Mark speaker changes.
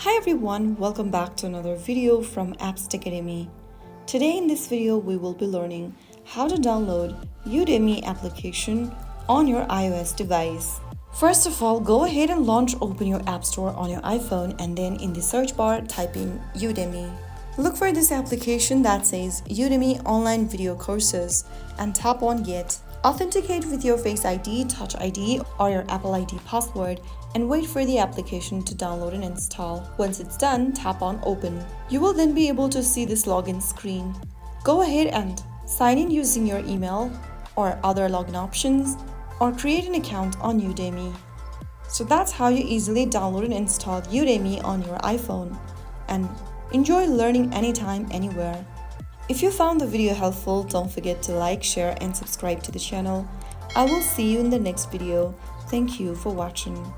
Speaker 1: Hi everyone, welcome back to another video from Apps Academy. Today in this video we will be learning how to download Udemy application on your iOS device. First of all, go ahead and open your App Store on your iPhone and then in the search bar type in Udemy. Look for this application that says Udemy Online Video Courses and tap on Get. Authenticate with your Face ID, Touch ID or your Apple ID password and wait for the application to download and install. Once it's done, tap on Open. You will then be able to see this login screen. Go ahead and sign in using your email or other login options or create an account on Udemy. So that's how you easily download and install Udemy on your iPhone and enjoy learning anytime, anywhere. If you found the video helpful, don't forget to like, share and subscribe to the channel. I will see you in the next video. Thank you for watching.